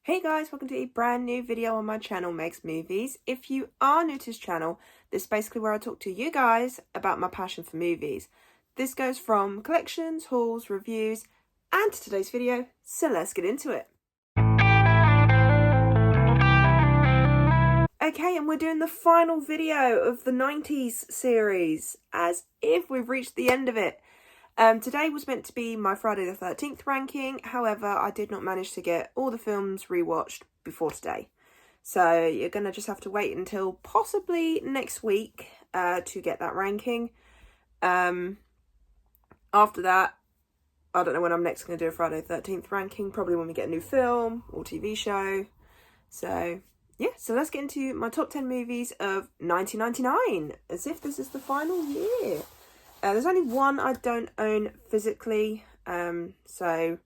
Hey guys, welcome to a brand new video on my channel, Meg's Movies. If you are new to this channel, this is basically where I talk to you guys about my passion for movies. This goes from collections, hauls, reviews, and today's video, so let's get into it. Okay, and we're doing the final video of the 90s series, as if we've reached the end of it. Today was meant to be my Friday the 13th ranking, however, I did not manage to get all the films rewatched before today. So you're going to just have to wait until possibly next week to get that ranking. After that, I don't know when I'm next going to do a Friday the 13th ranking, probably when we get a new film or TV show. So yeah, so let's get into my top 10 movies of 1999, as if this is the final year. There's only one I don't own physically, so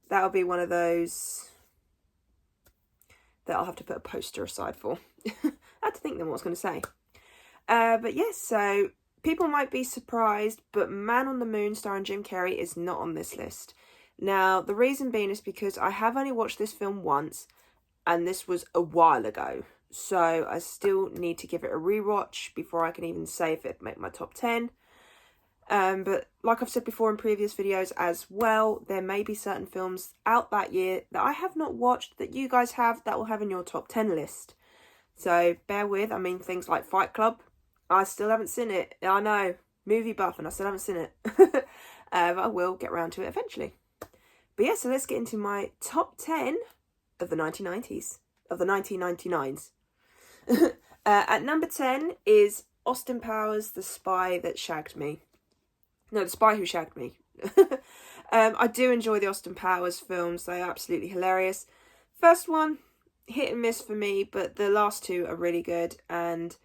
that'll be one of those that I'll have to put a poster aside for. I had to think then what I was going to say. But yes, so people might be surprised, but Man on the Moon starring Jim Carrey is not on this list. Now, the reason being is because I have only watched this film once, and this was a while ago. So I still need to give it a rewatch before I can even say if it'd make my top 10. But like I've said before in previous videos as well, there may be certain films out that year that I have not watched that you guys have that will have in your top 10 list. So bear with, I mean things like Fight Club, I still haven't seen it. I know, movie buff, and I still haven't seen it. But I will get around to it eventually. But yeah, so let's get into my top 10 of the 1990s, of the 1999's. At number 10 is Austin Powers, The Spy That Shagged Me. No, The Spy Who Shagged Me. I do enjoy the Austin Powers films. They are absolutely hilarious. First one, hit and miss for me, but the last two are really good. And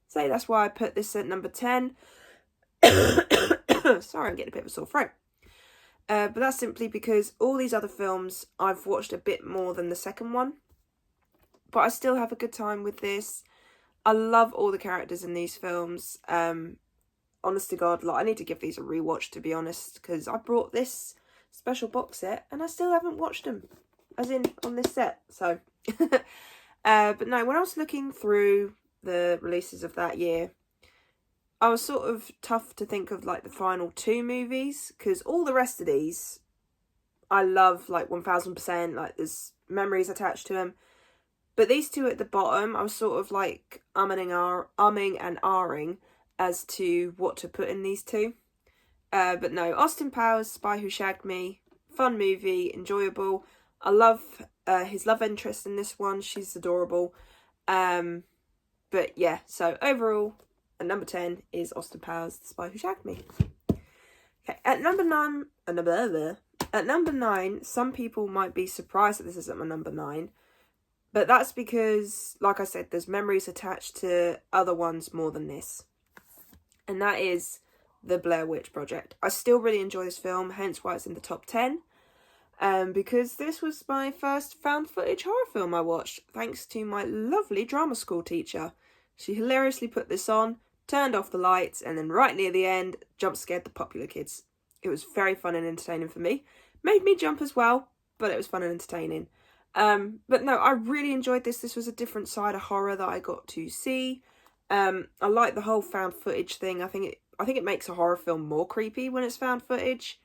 so that's why I put this at number 10. Sorry, I'm getting a bit of a sore throat. But that's simply because all these other films I've watched a bit more than the second one. But I still have a good time with this. I love all the characters in these films. Honest to God, like, I need to give these a rewatch, to be honest, because I brought this special box set and I still haven't watched them, as in on this set. So, but no, when I was looking through the releases of that year, I was sort of tough to think of like the final two movies, because all the rest of these I love like 1000%, like there's memories attached to them. But these two at the bottom, I was sort of like umming and ahhing as to what to put in these two. But no, Austin Powers, Spy Who Shagged Me, fun movie, enjoyable. I love his love interest in this one. She's adorable. But yeah, so overall, at number 10 is Austin Powers, The Spy Who Shagged Me. Okay, at number 9, some people might be surprised that this is at my number 9. But that's because, like I said, there's memories attached to other ones more than this. And that is The Blair Witch Project. I still really enjoy this film, hence why it's in the top 10. Because this was my first found footage horror film I watched, thanks to my lovely drama school teacher. She hilariously put this on, turned off the lights, and then right near the end, jump scared the popular kids. It was very fun and entertaining for me. Made me jump as well, but it was fun and entertaining. But no, I really enjoyed this. This was a different side of horror that I got to see. I like the whole found footage thing. I think it makes a horror film more creepy when it's found footage.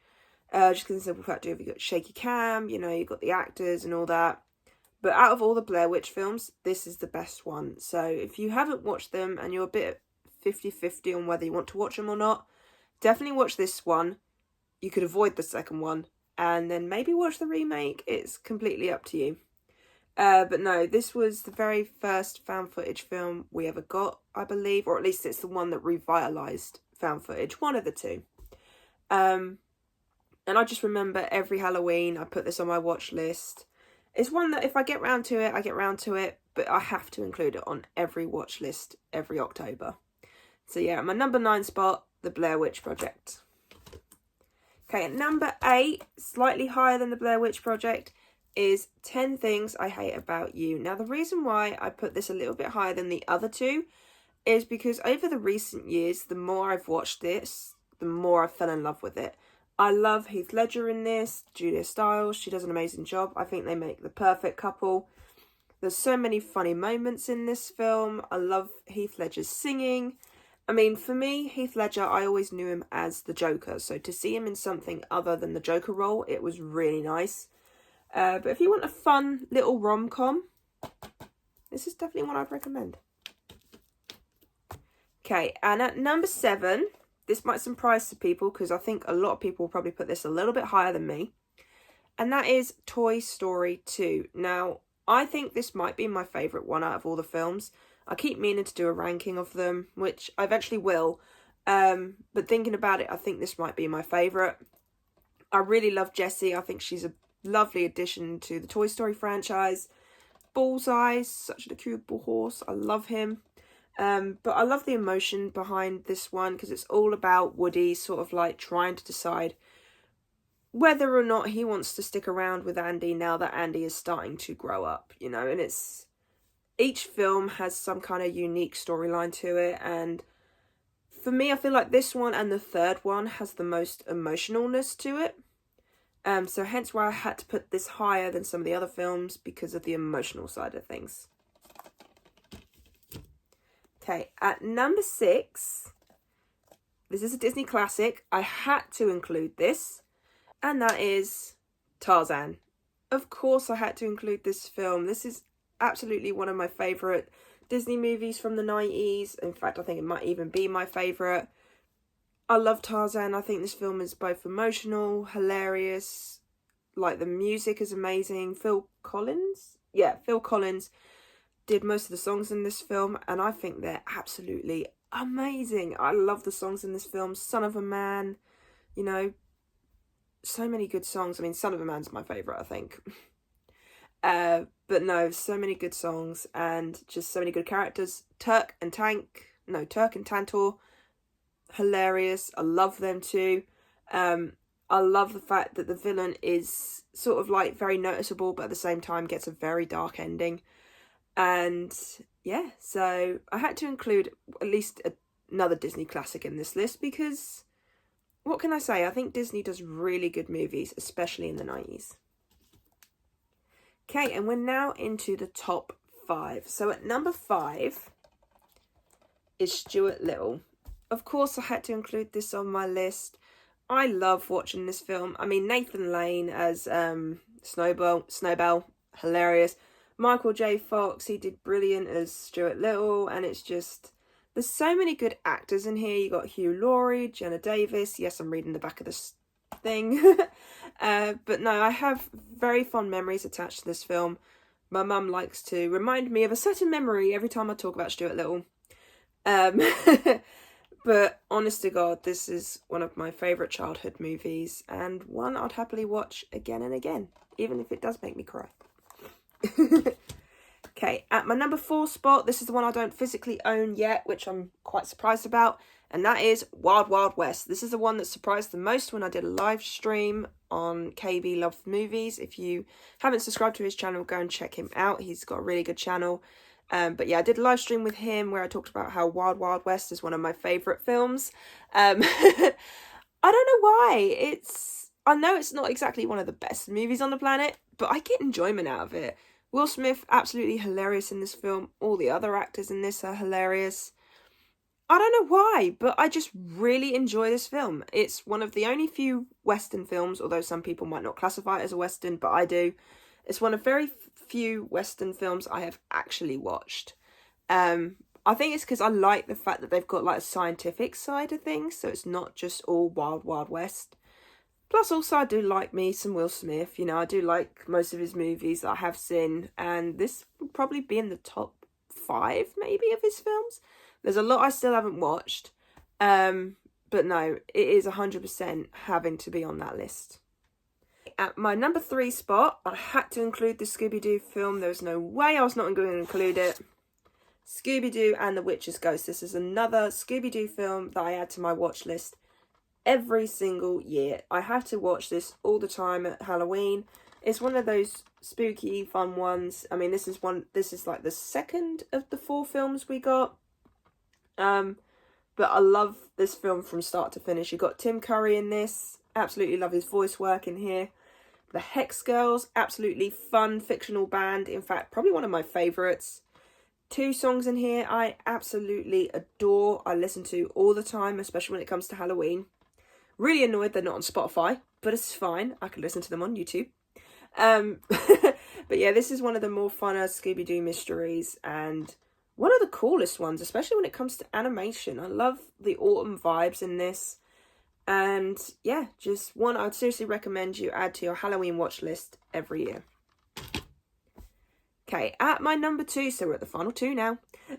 Just because the simple fact of you've got shaky cam, you know, you've got the actors and all that. But out of all the Blair Witch films, this is the best one. So if you haven't watched them and you're a bit 50-50 on whether you want to watch them or not, definitely watch this one. You could avoid the second one and then maybe watch the remake. It's completely up to you. But no, this was the very first found footage film we ever got, I believe, or at least it's the one that revitalised found footage, one of the two. And I just remember every Halloween I put this on my watch list. It's one that if I get round to it, I get round to it, but I have to include it on every watch list every October. So yeah, my number 9 spot, The Blair Witch Project. Okay, at number 8, slightly higher than The Blair Witch Project, is 10 Things I Hate About You. Now, the reason why I put this a little bit higher than the other two is because over the recent years, the more I've watched this, the more I fell in love with it. I love Heath Ledger in this, Julia Stiles, she does an amazing job. I think they make the perfect couple. There's so many funny moments in this film. I love Heath Ledger's singing. I mean, for me, Heath Ledger, I always knew him as the Joker. So to see him in something other than the Joker role, it was really nice. But if you want a fun little rom-com, this is definitely one I'd recommend. Okay, and at number 7, this might surprise some people because I think a lot of people will probably put this a little bit higher than me. And that is Toy Story 2. Now, I think this might be my favourite one out of all the films. I keep meaning to do a ranking of them, which I eventually will. But thinking about it, I think this might be my favourite. I really love Jessie. I think she's a lovely addition to the Toy Story franchise. Bullseye, such an adorable horse. I love him. But I love the emotion behind this one because it's all about Woody sort of like trying to decide whether or not he wants to stick around with Andy now that Andy is starting to grow up, you know, and it's, each film has some kind of unique storyline to it, and for me, I feel like this one and the third one has the most emotionalness to it, so hence why I had to put this higher than some of the other films because of the emotional side of things. Okay, at number 6, this is a Disney classic, I had to include this, and that is Tarzan. Of course I had to include this film. This is absolutely one of my favourite Disney movies from the 90s. In fact, I think it might even be my favourite. I love Tarzan. I think this film is both emotional, hilarious. Like, the music is amazing. Phil Collins did most of the songs in this film, and I think they're absolutely amazing. I love the songs in this film. Son of a Man, you know, so many good songs. I mean, Son of a Man's my favourite, I think. But no, so many good songs and just so many good characters. Turk and Tantor, hilarious. I love them too. I love the fact that the villain is sort of like very noticeable, but at the same time gets a very dark ending. And yeah, so I had to include at least another Disney classic in this list because, what can I say? I think Disney does really good movies, especially in the 90s. Okay, and we're now into the top 5. So at number 5 is Stuart Little. Of course, I had to include this on my list. I love watching this film. I mean, Nathan Lane as Snowbell, hilarious. Michael J. Fox, he did brilliant as Stuart Little, and it's just, there's so many good actors in here. You got Hugh Laurie, Jenna Davis. Yes, I'm reading the back of this thing. But no, I have very fond memories attached to this film. My mum likes to remind me of a certain memory every time I talk about Stuart Little. But honest to God, this is one of my favourite childhood movies and one I'd happily watch again and again, even if it does make me cry. Okay, at my number 4 spot, this is the one I don't physically own yet, which I'm quite surprised about, and that is Wild Wild West. This is the one that surprised the most when I did a live stream on KB Love Movies. If you haven't subscribed to his channel, go and check him out. He's got a really good channel. But yeah, I did a live stream with him where I talked about how Wild Wild West is one of my favourite films. I don't know why. I know it's not exactly one of the best movies on the planet, but I get enjoyment out of it. Will Smith, absolutely hilarious in this film. All the other actors in this are hilarious. I don't know why, but I just really enjoy this film. It's one of the only few Western films, although some people might not classify it as a Western, but I do. It's one of very few Western films I have actually watched. I think it's because I like the fact that they've got like a scientific side of things, so it's not just all Wild Wild West. Plus, also, I do like me some Will Smith. You know, I do like most of his movies that I have seen. And this would probably be in the top 5, maybe, of his films. There's a lot I still haven't watched. But no, it is 100% having to be on that list. At my number 3 spot, I had to include the ScoobyDoo film. There was no way I was not going to include it. ScoobyDoo and the Witch's Ghost. This is another ScoobyDoo film that I add to my watch list every single year. I have to watch this all the time at Halloween. It's one of those spooky, fun ones. I mean, this is like the second of the 4 films we got. But I love this film from start to finish. You got Tim Curry in this. Absolutely love his voice work in here. The Hex Girls, absolutely fun fictional band. In fact, probably one of my favourites. 2 songs in here I absolutely adore. I listen to all the time, especially when it comes to Halloween. Really annoyed they're not on Spotify, but it's fine. I can listen to them on YouTube. But yeah, this is one of the more funner Scooby-Doo mysteries and one of the coolest ones, especially when it comes to animation. I love the autumn vibes in this. And yeah, just one I'd seriously recommend you add to your Halloween watch list every year. Okay, at my number 2, so we're at the final 2 now.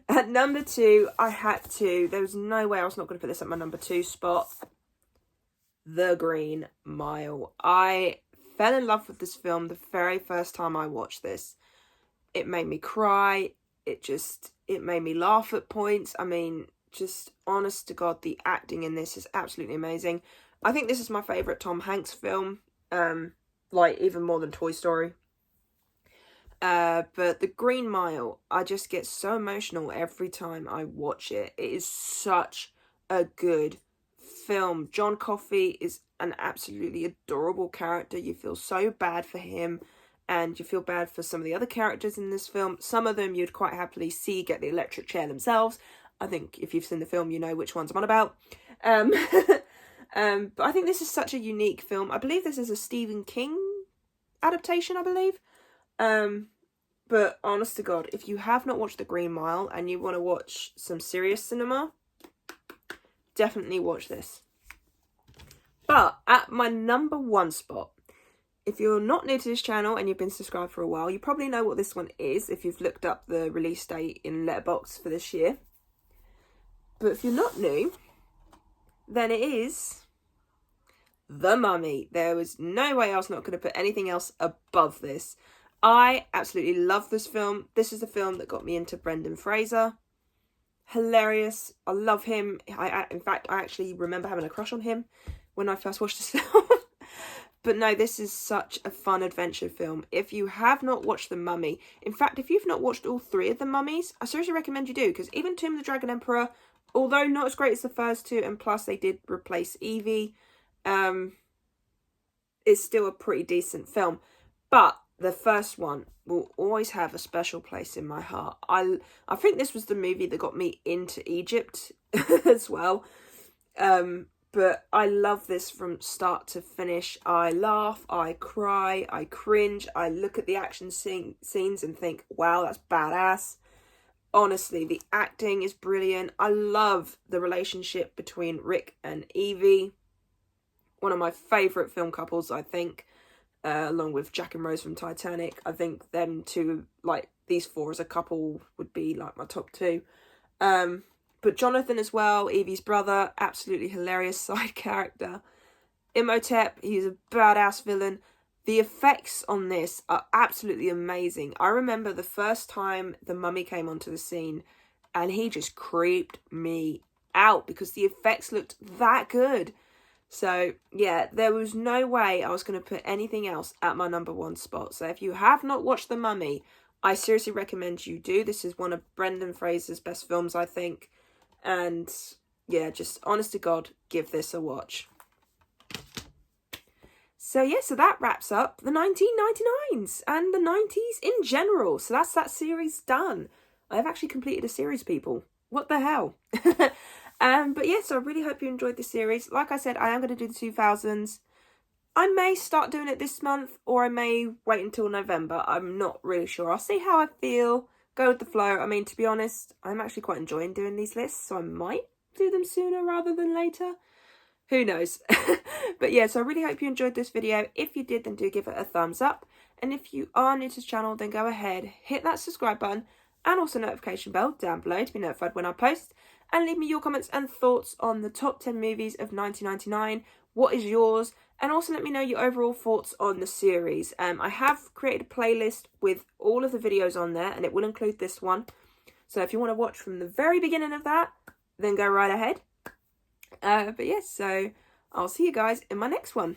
At number 2, there was no way I was not going to put this at my number 2 spot. The Green Mile. I fell in love with this film the very first time I watched this. It made me cry. It made me laugh at points. I mean, just honest to God, the acting in this is absolutely amazing. I think this is my favourite Tom Hanks film. Like, even more than Toy Story. But The Green Mile, I just get so emotional every time I watch it. It is such a good film. John Coffey is an absolutely adorable character. You feel so bad for him, and you feel bad for some of the other characters in this film. Some of them you'd quite happily see get the electric chair themselves. I think if you've seen the film, you know which ones I'm on about. But I think this is such a unique film. I believe this is a Stephen King adaptation, I believe. But honest to God, if you have not watched The Green Mile and you want to watch some serious cinema, definitely watch this. But at my number 1 spot, if you're not new to this channel and you've been subscribed for a while, you probably know what this one is if you've looked up the release date in Letterboxd for this year. But if you're not new, then it is The Mummy. There was no way I was not going to put anything else above this. I absolutely love this film. This is the film that got me into Brendan Fraser. Hilarious. I love him. In fact, I actually remember having a crush on him when I first watched this film. But no, this is such a fun adventure film. If you have not watched The Mummy, in fact, if you've not watched all 3 of The Mummies, I seriously recommend you do, because even Tomb of the Dragon Emperor, although not as great as the first 2, and plus they did replace Evie, it's still a pretty decent film. But the first one will always have a special place in my heart. I think this was the movie that got me into Egypt as well. But I love this from start to finish. I laugh, I cry, I cringe, I look at the action scenes and think, wow, that's badass. Honestly, the acting is brilliant. I love the relationship between Rick and Evie. One of my favourite film couples, I think. Along with Jack and Rose from Titanic. I think them two, like, these 4 as a couple would be, like, my top 2. But Jonathan as well, Evie's brother, absolutely hilarious side character. Imhotep, he's a badass villain. The effects on this are absolutely amazing. I remember the first time the Mummy came onto the scene and he just creeped me out because the effects looked that good. So, yeah, there was no way I was going to put anything else at my number 1 spot. So if you have not watched The Mummy, I seriously recommend you do. This is one of Brendan Fraser's best films, I think. And, yeah, just honest to God, give this a watch. So, yeah, so that wraps up the 1999s and the 90s in general. So that's that series done. I've actually completed a series, people. What the hell? But yeah, so I really hope you enjoyed the series. Like I said, I am going to do the 2000s. I may start doing it this month, or I may wait until November. I'm not really sure. I'll see how I feel. Go with the flow. I mean, to be honest, I'm actually quite enjoying doing these lists, so I might do them sooner rather than later. Who knows? But yeah, so I really hope you enjoyed this video. If you did, then do give it a thumbs up. And if you are new to the channel, then go ahead, hit that subscribe button and also notification bell down below to be notified when I post. And leave me your comments and thoughts on the top 10 movies of 1999. What is yours? And also let me know your overall thoughts on the series. I have created a playlist with all of the videos on there, and it will include this one. So if you want to watch from the very beginning of that, then go right ahead. But yes, so I'll see you guys in my next one.